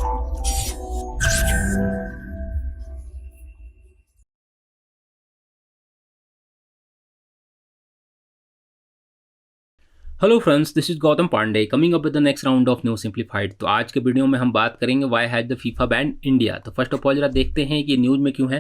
Hello friends, this is Gautam Pandey coming up with the next round of new simplified. तो आज के video में हम बात करेंगे why has the FIFA banned India. तो फर्स्ट ऑफ ऑल जरा देखते हैं कि न्यूज़ में क्यों है।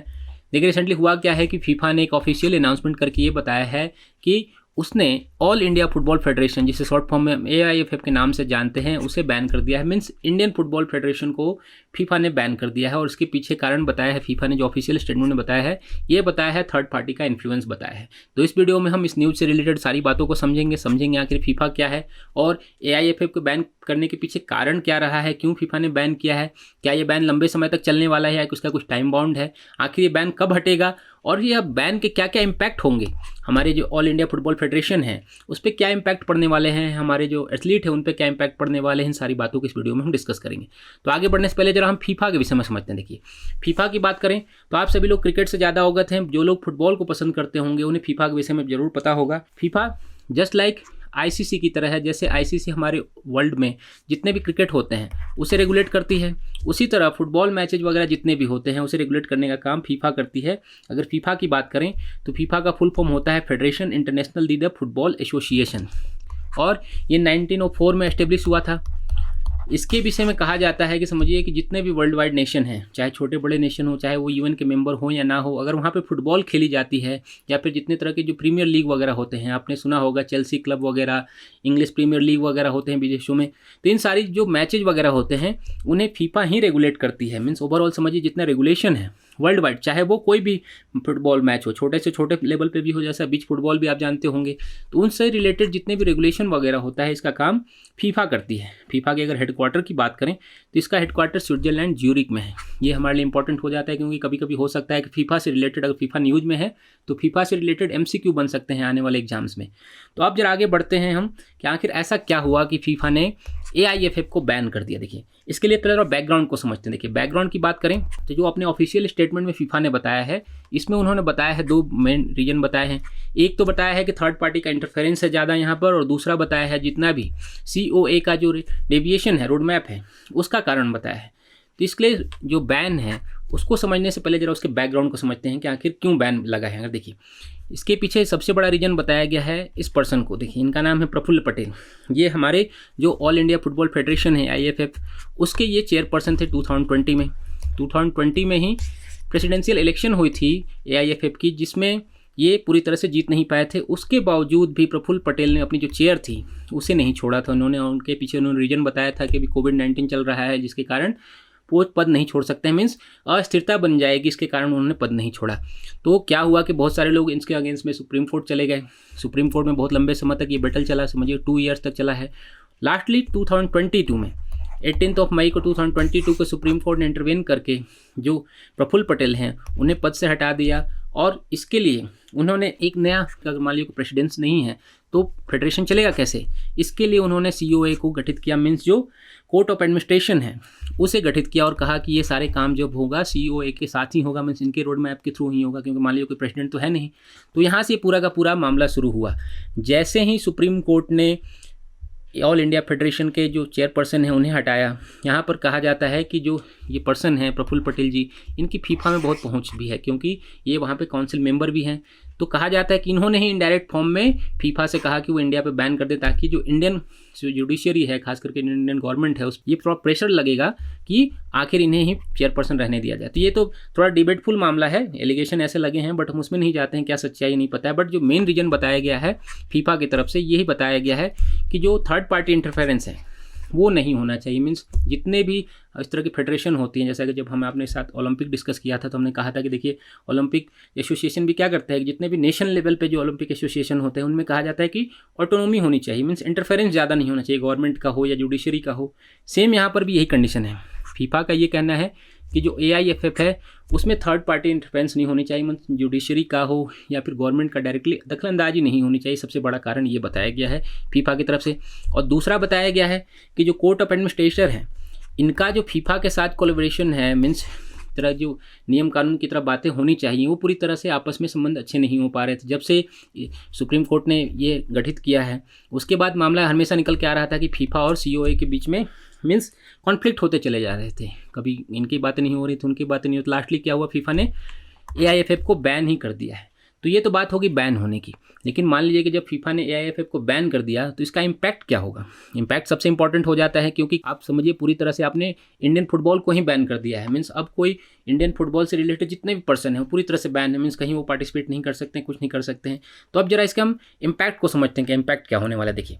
देखिए, रिसेंटली हुआ क्या है कि फीफा ने एक ऑफिशियल अनाउंसमेंट करके ये बताया है कि उसने ऑल इंडिया फुटबॉल फेडरेशन, जिसे शॉर्ट फॉर्म में AIFF के नाम से जानते हैं, उसे बैन कर दिया है। मीन्स इंडियन फुटबॉल फेडरेशन को फीफा ने बैन कर दिया है। और इसके पीछे कारण बताया है फीफा ने, जो ऑफिशियल स्टेटमेंट में बताया है, ये बताया है थर्ड पार्टी का इन्फ्लुएंस बताया है। तो इस वीडियो में हम इस न्यूज़ से रिलेटेड सारी बातों को समझेंगे आखिर फीफा क्या है और AIFF को बैन करने के पीछे कारण क्या रहा है, क्यों फीफा ने बैन किया है, क्या ये बैन लंबे समय तक चलने वाला है या उसका कुछ टाइम बाउंड है, आखिर ये बैन कब हटेगा और ये बैन के क्या क्या इम्पैक्ट होंगे, हमारे जो ऑल इंडिया फुटबॉल फेडरेशन है उस पर क्या इम्पैक्ट पड़ने वाले हैं, हमारे जो एथलीट है उन पर क्या इम्पैक्ट पड़ने वाले हैं। इन सारी बातों को इस वीडियो में हम डिस्कस करेंगे। तो आगे बढ़ने से पहले जरा हम फीफा के विषय में समझते हैं। देखिए, फीफा की बात करें तो आप सभी लोग क्रिकेट से ज़्यादा अवगत हैं। जो लोग फुटबॉल को पसंद करते होंगे उन्हें फीफा के विषय में जरूर पता होगा। फीफा जस्ट लाइक ICC की तरह है। जैसे ICC हमारे वर्ल्ड में जितने भी क्रिकेट होते हैं उसे रेगुलेट करती है, उसी तरह फुटबॉल मैचेज वगैरह जितने भी होते हैं उसे रेगुलेट करने का काम फीफा करती है। अगर फीफा की बात करें तो फीफा का फुल फॉर्म होता है federation international the the football association, और ये 1904 में एस्टेब्लिश हुआ था। इसके विषय में कहा जाता है कि समझिए कि जितने भी वर्ल्ड वाइड नेशन हैं, चाहे छोटे बड़े नेशन हो, चाहे वो UN के मेंबर हो या ना हो, अगर वहाँ पे फुटबॉल खेली जाती है या फिर जितने तरह के जो प्रीमियर लीग वगैरह होते हैं, आपने सुना होगा चेल्सी क्लब वगैरह, इंग्लिश प्रीमियर लीग वगैरह होते हैं विदेशों में, तो इन सारी जो मैचेज वगैरह होते हैं उन्हें फीफा ही रेगुलेट करती है। मीन्स ओवरऑल समझिए जितना रेगुलेशन है वर्ल्ड वाइड, चाहे वो कोई भी फुटबॉल मैच हो, छोटे से छोटे लेवल पे भी हो, जैसा बीच फुटबॉल भी आप जानते होंगे, तो उनसे रिलेटेड जितने भी रेगुलेशन वगैरह होता है इसका काम फीफा करती है। फीफा के अगर हेडक्वार्टर की बात करें तो इसका हेडक्वार्टर स्विट्जरलैंड ज्यूरिक में है। ये हमारे लिए इंपॉर्टेंट हो जाता है क्योंकि कभी कभी हो सकता है कि फीफा से रिलेटेड, अगर फीफा न्यूज़ में है तो फीफा से रिलेटेड MCQ बन सकते हैं आने वाले एग्जाम्स में। तो अब जरा आगे बढ़ते हैं हम कि आखिर ऐसा क्या हुआ कि फीफा ने AIFF को बैन कर दिया। देखिए, इसके लिए पहले बैकग्राउंड को समझते हैं। देखिए, बैकग्राउंड की बात करें तो जो अपने ऑफिशियल स्टेटमेंट में फीफा ने बताया है, इसमें उन्होंने बताया है 2 मेन रीजन बताए हैं। एक तो बताया है कि थर्ड पार्टी का इंटरफेरेंस है ज़्यादा यहाँ पर, और दूसरा बताया है जितना भी COA का जो डेविएशन है, रोड मैप है, उसका कारण बताया है। तो इसके लिए जो बैन है उसको समझने से पहले जरा उसके बैकग्राउंड को समझते हैं कि आखिर क्यों बैन लगा है। अगर देखिए, इसके पीछे सबसे बड़ा रीज़न बताया गया है इस पर्सन को। देखिए, इनका नाम है प्रफुल्ल पटेल। ये हमारे जो ऑल इंडिया फुटबॉल फेडरेशन है IFF, उसके ये चेयरपर्सन थे 2020 में। 2020 में ही प्रेसिडेंशियल इलेक्शन हुई थी AIFF की, जिसमें ये पूरी तरह से जीत नहीं पाए थे। उसके बावजूद भी प्रफुल्ल पटेल ने अपनी जो चेयर थी उसे नहीं छोड़ा था। उनके पीछे उन्होंने रीजन बताया था कि अभी COVID-19 चल रहा है जिसके कारण वो पद नहीं छोड़ सकते हैं। मीन्स अस्थिरता बन जाएगी, इसके कारण उन्होंने पद नहीं छोड़ा। तो क्या हुआ कि बहुत सारे लोग इसके अगेंस्ट में सुप्रीम कोर्ट चले गए। सुप्रीम कोर्ट में बहुत लंबे समय तक ये बैटल चला, समझिए 2 ईयर्स तक चला है। लास्टली 2022 में 18 मई को 2022 को सुप्रीम कोर्ट ने इंटरवेन करके जो प्रफुल्ल पटेल हैं उन्हें पद से हटा दिया। और इसके लिए उन्होंने एक नया, अगर मान लीजिए प्रेसिडेंस नहीं है तो फेडरेशन चलेगा कैसे, इसके लिए उन्होंने COA को गठित किया। मीन्स जो कोर्ट ऑफ एडमिनिस्ट्रेशन है उसे गठित किया और कहा कि ये सारे काम जब होगा COA के साथ ही होगा, मीन्स इनके रोड मैप के थ्रू ही होगा, क्योंकि मान लीजिए कोई प्रेसिडेंट तो है नहीं। तो यहाँ से पूरा का पूरा मामला शुरू हुआ। जैसे ही सुप्रीम कोर्ट ने ऑल इंडिया फेडरेशन के जो चेयरपर्सन हैं उन्हें हटाया, यहाँ पर कहा जाता है कि जो ये पर्सन हैं प्रफुल्ल पटेल जी, इनकी फीफा में बहुत पहुँच भी है क्योंकि ये वहाँ पे काउंसिल मेंबर भी हैं। तो कहा जाता है कि इन्होंने ही इनडायरेक्ट फॉर्म में फीफा से कहा कि वो इंडिया पे बैन कर दे, ताकि जो इंडियन जुडिशरी है, खास करके इंडियन गवर्नमेंट है, उस ये थोड़ा प्रेशर लगेगा कि आखिर इन्हें ही चेयरपर्सन रहने दिया जाए। तो ये तो थोड़ा डिबेटफुल मामला है, एलिगेशन ऐसे लगे हैं, बट हम उसमें नहीं जाते हैं, क्या सच्चाई नहीं पता है। बट जो मेन रीजन बताया गया है फीफा की तरफ से, यही बताया गया है कि जो थर्ड पार्टी इंटरफेरेंस है वो नहीं होना चाहिए। मीन्स जितने भी इस तरह की फेडरेशन होती हैं, जैसा कि जब हम अपने साथ ओलंपिक डिस्कस किया था तो हमने कहा था कि देखिए, ओलंपिक एसोसिएशन भी क्या करता है कि जितने भी नेशनल लेवल पे जो ओलंपिक एसोसिएशन होते हैं उनमें कहा जाता है कि ऑटोनॉमी होनी चाहिए। मीन्स इंटरफेरेंस ज़्यादा नहीं होना चाहिए, गवर्नमेंट का हो या जुडिशरी का हो। सेम यहाँ पर भी यही कंडीशन है। फीफा का ये कहना है कि जो AIFF है उसमें थर्ड पार्टी इंटरफेरेंस नहीं होनी चाहिए, मतलब जुडिशरी का हो या फिर गवर्नमेंट का डायरेक्टली दखलंदाजी नहीं होनी चाहिए। सबसे बड़ा कारण ये बताया गया है फीफा की तरफ से। और दूसरा बताया गया है कि जो कोर्ट ऑफ एडमिनिस्ट्रेशन है, इनका जो फीफा के साथ कोलैबोरेशन है, मीन्स तरह जो नियम कानून की तरह बातें होनी चाहिए, वो पूरी तरह से आपस में संबंध अच्छे नहीं हो पा रहे थे। जब से सुप्रीम कोर्ट ने ये गठित किया है उसके बाद मामला हमेशा निकल के आ रहा था कि फीफा और COA के बीच में मीन्स कॉन्फ्लिक्ट होते चले जा रहे थे, कभी इनकी बातें नहीं हो रही थी, उनकी बातें नहीं हो, तो लास्टली क्या हुआ, फीफा ने AIFF को बैन ही कर दिया है। तो ये तो बात होगी बैन होने की, लेकिन मान लीजिए कि जब फीफा ने AIFF को बैन कर दिया तो इसका इम्पैक्ट क्या होगा। इम्पैक्ट सबसे इंपॉर्टेंट हो जाता है, क्योंकि आप समझिए पूरी तरह से आपने इंडियन फुटबॉल को ही बैन कर दिया है। मीन्स अब कोई इंडियन फुटबॉल से रिलेटेड जितने भी पर्सन हैं वो पूरी तरह से बैन है, मीन्स कहीं वो पार्टिसिपेट नहीं कर सकते हैं, कुछ नहीं कर सकते हैं। तो अब जरा इसके हम इम्पैक्ट को समझते हैं कि इम्पैक्ट क्या होने वाला है। देखिए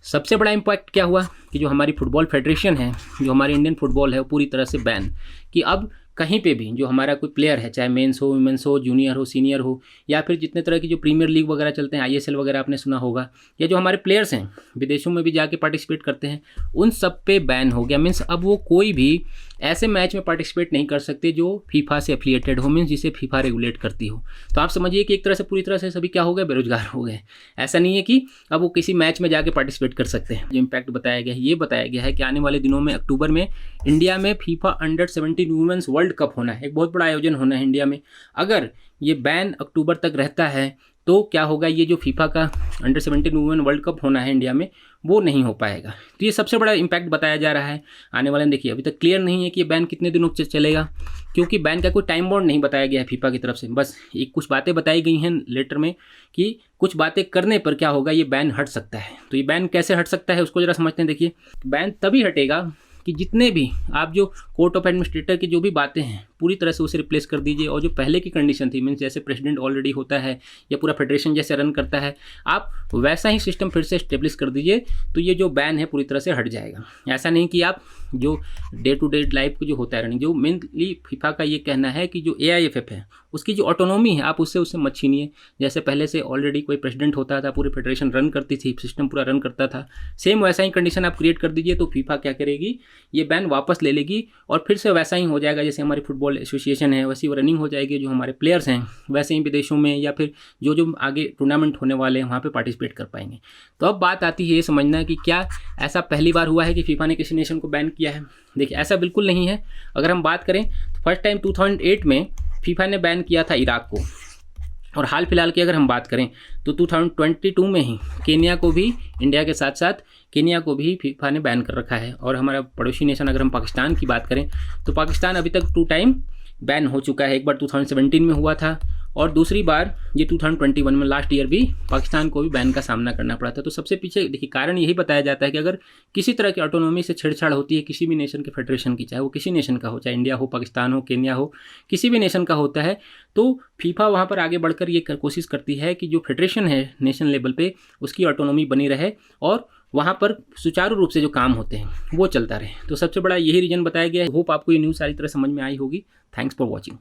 सबसे बड़ा इम्पैक्ट क्या हुआ कि जो हमारी फुटबॉल फेडरेशन है, जो हमारी इंडियन फुटबॉल है, वो पूरी तरह से बैन, कि अब कहीं पे भी जो हमारा कोई प्लेयर है, चाहे मेंस हो, वुमेंस हो, जूनियर हो, सीनियर हो, या फिर जितने तरह की जो प्रीमियर लीग वगैरह चलते हैं, ISL वगैरह आपने सुना होगा, या जो हमारे प्लेयर्स हैं विदेशों में भी जाके पार्टिसिपेट करते हैं, उन सब पे बैन हो गया। मीन्स अब वो कोई भी ऐसे मैच में पार्टिसिपेट नहीं कर सकते जो फीफा से एफिलिएटेड हो, मीन्स जिसे फीफा रेगुलेट करती हो। तो आप समझिए कि एक तरह से पूरी तरह से सभी क्या हो गए, बेरोजगार हो गए। ऐसा नहीं है कि अब वो किसी मैच में जाके पार्टिसिपेट कर सकते हैं। जो इम्पैक्ट बताया गया है, ये बताया गया है कि आने वाले दिनों में अक्टूबर में इंडिया में फीफा अंडर-17 वुमेन्स वर्ल्ड कप होना है, एक बहुत बड़ा आयोजन होना है इंडिया में। अगर ये बैन अक्टूबर तक रहता है तो क्या होगा, ये जो फीफा का अंडर-17 वुमेन वर्ल्ड कप होना है इंडिया में, वो नहीं हो पाएगा। तो ये सबसे बड़ा इम्पैक्ट बताया जा रहा है आने वाले में। देखिए अभी तक क्लियर नहीं है कि ये बैन कितने दिनों से चलेगा, क्योंकि बैन का कोई टाइम बाउंड नहीं बताया गया है फीफा की तरफ से। बस एक कुछ बातें बताई गई हैं लेटर में कि कुछ बातें करने पर क्या होगा, ये बैन हट सकता है। तो ये बैन कैसे हट सकता है उसको जरा समझते हैं। देखिए बैन तभी हटेगा कि जितने भी आप जो कोर्ट ऑफ एडमिनिस्ट्रेटर की जो भी बातें हैं पूरी तरह से उसे रिप्लेस कर दीजिए, और जो पहले की कंडीशन थी, मीन्स जैसे प्रेसिडेंट ऑलरेडी होता है या पूरा फेडरेशन जैसे रन करता है, आप वैसा ही सिस्टम फिर से इस्टेब्लिश कर दीजिए, तो ये जो बैन है पूरी तरह से हट जाएगा। ऐसा नहीं कि आप जो डे टू डे लाइफ को जो होता है रनिंग, जो मेनली फीफा का ये कहना है कि जो AIFF है उसकी जो ऑटोनॉमी है आप उससे मत छीनिए। जैसे पहले से ऑलरेडी कोई प्रेसिडेंट होता था, पूरी फेडरेशन रन करती थी, सिस्टम पूरा रन करता था, सेम वैसा ही कंडीशन आप क्रिएट कर दीजिए। तो फीफा क्या करेगी, ये बैन वापस ले लेगी और फिर से वैसा ही हो जाएगा जैसे हमारी फुटबॉल एसोसिएशन है, वैसी वो रनिंग हो जाएगी। जो हमारे प्लेयर्स हैं वैसे ही विदेशों में या फिर जो जो आगे टूर्नामेंट होने वाले हैं वहाँ पे पार्टिसिपेट कर पाएंगे। तो अब बात आती है ये समझना कि क्या ऐसा पहली बार हुआ है कि फीफा ने किसी नेशन को बैन किया है। देखिए ऐसा बिल्कुल नहीं है। अगर हम बात करें तो फर्स्ट टाइम 2008 में फीफा ने बैन किया था इराक को, और हाल फिलहाल की अगर हम बात करें तो 2022 में ही केन्या को भी, इंडिया के साथ साथ केन्या को भी फीफा ने बैन कर रखा है। और हमारा पड़ोसी नेशन अगर हम पाकिस्तान की बात करें तो पाकिस्तान अभी तक 2 टाइम बैन हो चुका है। एक बार 2017 में हुआ था और दूसरी बार ये 2021 में, लास्ट ईयर भी पाकिस्तान को भी बैन का सामना करना पड़ा था। तो सबसे पीछे देखिए कारण यही बताया जाता है कि अगर किसी तरह की ऑटोनॉमी से छेड़छाड़ होती है किसी भी नेशन के फेडरेशन की, चाहे वो किसी नेशन का हो, चाहे इंडिया हो, पाकिस्तान हो, केन्या हो, किसी भी नेशन का होता है, तो फीफा वहाँ पर आगे बढ़कर ये कोशिश करती है कि जो फेडरेशन है नेशन लेवल पे उसकी ऑटोनॉमी बनी रहे और वहाँ पर सुचारू रूप से जो काम होते हैं वो चलता रहे। तो सबसे बड़ा यही रीज़न बताया गया है। होप आपको ये न्यूज़ सारी तरह समझ में आई होगी। Thanks for watching.